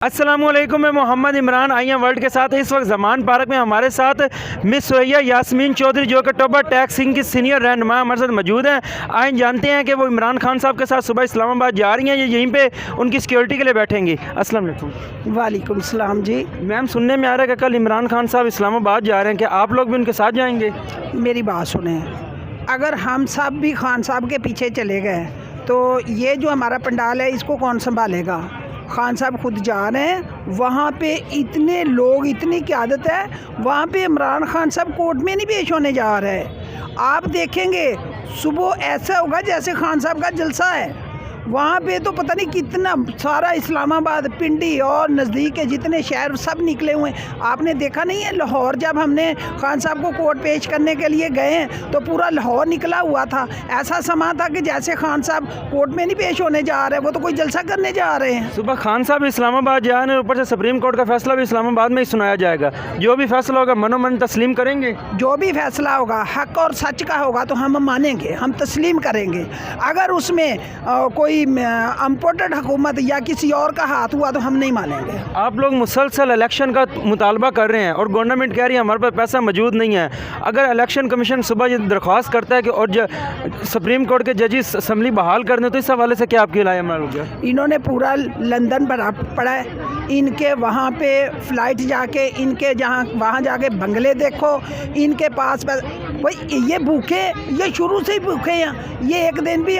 अस्सलामुअलैकुम, मैं Mohammad Imran I am world के साथ इस वक्त जमान पार्क में हमारे साथ मिस सोहिया यास्मीन चौधरी जो कि टोबा टैक्स सिंह की सीनियर रहनुमा हमारे साथ मौजूद हैं। आइए जानते हैं कि वो इमरान खान साहब के साथ सुबह इस्लामाबाद जा रही हैं या यहीं पे उनकी सिक्योरिटी के लिए बैठेंगी। अस्सलाम वालेकुम। वालेकुम सलाम जी। मैम, सुनने में आ रहा है कि कल इमरान खान साहब इस्लामाबाद जा रहे हैं, क्या आप लोग भी उनके साथ जाएंगे? मेरी बात सुने, अगर हम सब भी खान साहब के पीछे चले गए तो ये जो हमारा पंडाल है इसको कौन संभालेगा? खान साहब खुद जा रहे हैं, वहाँ पे इतने लोग, इतनी क़यादत है, वहाँ पे इमरान खान साहब कोर्ट में नहीं पेश होने जा रहे। आप देखेंगे सुबह ऐसा होगा जैसे खान साहब का जलसा है। वहाँ पे तो पता नहीं कितना सारा इस्लामाबाद, पिंडी और नज़दीक के जितने शहर सब निकले हुए हैं। आपने देखा नहीं है लाहौर, जब हमने खान साहब को कोर्ट पेश करने के लिए गए हैं तो पूरा लाहौर निकला हुआ था। ऐसा समा था कि जैसे खान साहब कोर्ट में नहीं पेश होने जा रहे, वो तो कोई जलसा करने जा रहे हैं। सुबह खान साहब इस्लामाबाद जा रहे हैं, ऊपर से सुप्रीम कोर्ट का फैसला भी इस्लामाबाद में ही सुनाया जाएगा। जो भी फैसला होगा मनोमन तस्लीम करेंगे। जो भी फैसला होगा हक और सच का होगा तो हम मानेंगे, हम तस्लीम करेंगे। अगर उसमें कोई इम्पोर्टेड हुकूमत या किसी और का हाथ हुआ तो हम नहीं मानेंगे। आप लोग मुसलसल इलेक्शन का मुतालबा कर रहे हैं और गवर्नमेंट कह रही है हमारे पास पैसा मौजूद नहीं है। अगर इलेक्शन कमीशन सुबह ये दरख्वास्त करता है कि और सुप्रीम कोर्ट के जजेस असम्बली बहाल कर दें तो इस हवाले से क्या आपकी राय अमल होगा? इन्होंने पूरा लंदन भरा पड़ा है, इनके वहाँ पे फ़्लाइट जाके, इनके जहाँ वहाँ जाके बंगले देखो, इनके पास भाई ये भूखे, ये शुरू से ही भूखे हैं। ये एक दिन भी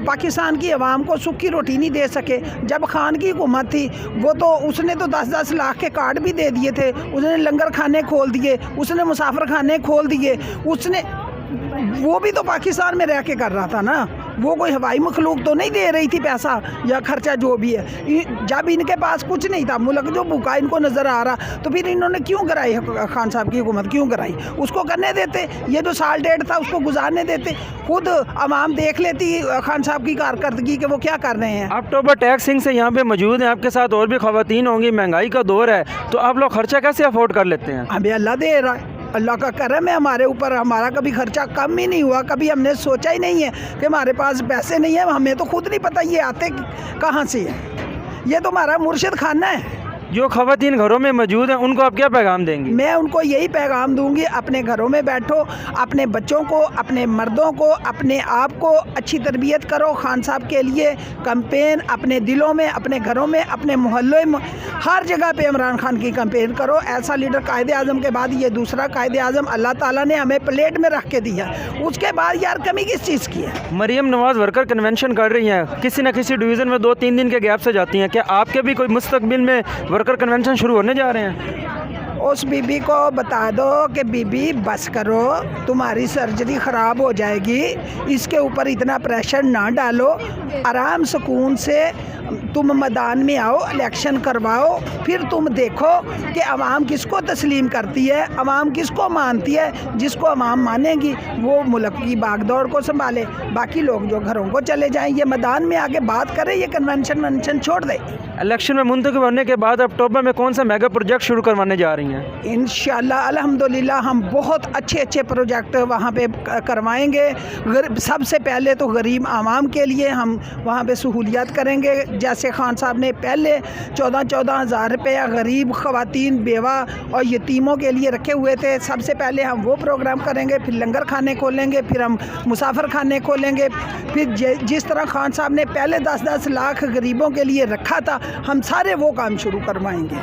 पाकिस्तान की आवाम को सूखी रोटी नहीं दे सके। जब खान की हुकूमत थी वो तो उसने तो 10-10 लाख के कार्ड भी दे दिए थे, उसने लंगर खाने खोल दिए, उसने मुसाफिर खाने खोल दिए, उसने वो भी तो पाकिस्तान में रह के कर रहा था ना। वो कोई हवाई मखलूक तो नहीं दे रही थी पैसा या खर्चा जो भी है। जब इनके पास कुछ नहीं था, मुल्क जो भूखा इनको नज़र आ रहा, तो फिर इन्होंने क्यों कराई खान साहब की हुकूमत? क्यों कराई? उसको करने देते, ये जो साल डेढ़ था उसको गुजारने देते। खुद आवाम देख लेती खान साहब की कारकर्दगी कि वो क्या कर रहे हैं। आप टोबा टैक्स सिंह से यहाँ पे मौजूद हैं, आपके साथ और भी ख़वातीन होंगी, महंगाई का दौर है, तो आप लोग खर्चा कैसे अफोर्ड कर लेते हैं? हमें अल्लाह दे रहा है, अल्लाह का करम है हमारे ऊपर। हमारा कभी खर्चा कम ही नहीं हुआ, कभी हमने सोचा ही नहीं है कि हमारे पास पैसे नहीं है। हमें तो खुद नहीं पता ये आते कहाँ से है। ये तो हमारा मुर्शिद खाना है। जो ख़वातीन घरों में मौजूद हैं उनको आप क्या पैगाम देंगी? मैं उनको यही पैगाम दूंगी, अपने घरों में बैठो, अपने बच्चों को, अपने मर्दों को, अपने आप को अच्छी तरबियत करो। खान साहब के लिए कैंपेन अपने दिलों में, अपने घरों में, अपने मोहल्लों में, हर जगह पे इमरान खान की कैंपेन करो। ऐसा लीडर कायदे आज़म के बाद ये दूसरा कायदे आज़म अल्लाह ताला ने हमें प्लेट में रख के दिया। उसके बाद यार कमी किस चीज़ की है? मरियम नवाज़ वर्कर कन्वेंशन कर रही हैं, किसी न किसी डिवीज़न में 2-3 दिन के गैप से जाती हैं। क्या आपके भी कोई मुस्तकबिल में वर्कर कन्वेंशन शुरू होने जा रहे हैं? उस बीबी को बता दो कि बीबी बस करो, तुम्हारी सर्जरी ख़राब हो जाएगी, इसके ऊपर इतना प्रेशर ना डालो, आराम सुकून से तुम मैदान में आओ, इलेक्शन करवाओ, फिर तुम देखो कि अवाम किसको तस्लीम करती है, अवाम किसको मानती है। जिसको अवाम मानेगी वो मुल्क की बागदौड़ को संभाले, बाकी लोग जो घरों को चले जाएं, ये मैदान में आके बात करें, ये कन्वेंशन छोड़ दे। इलेक्शन में मुंतखब होने के बाद अक्टूबर में कौन सा मेगा प्रोजेक्ट शुरू करवाने जा रही हैं? इंशाअल्लाह अल्हम्दुलिल्लाह हम बहुत अच्छे प्रोजेक्ट वहाँ पे करवाएंगे। सबसे पहले तो गरीब आवाम के लिए हम वहाँ पे सहूलियत करेंगे। जैसे खान साहब ने पहले 14-14 हज़ार रुपया गरीब ख़वातीन, बेवा और यतीमों के लिए रखे हुए थे, सबसे पहले हम वो प्रोग्राम करेंगे। फिर लंगर खाने खोलेंगे, फिर हम मुसाफिर खाने खोलेंगे। फिर जिस तरह खान साहब ने पहले 10-10 लाख गरीबों के लिए रखा था, हम सारे वो काम शुरू करवाएंगे।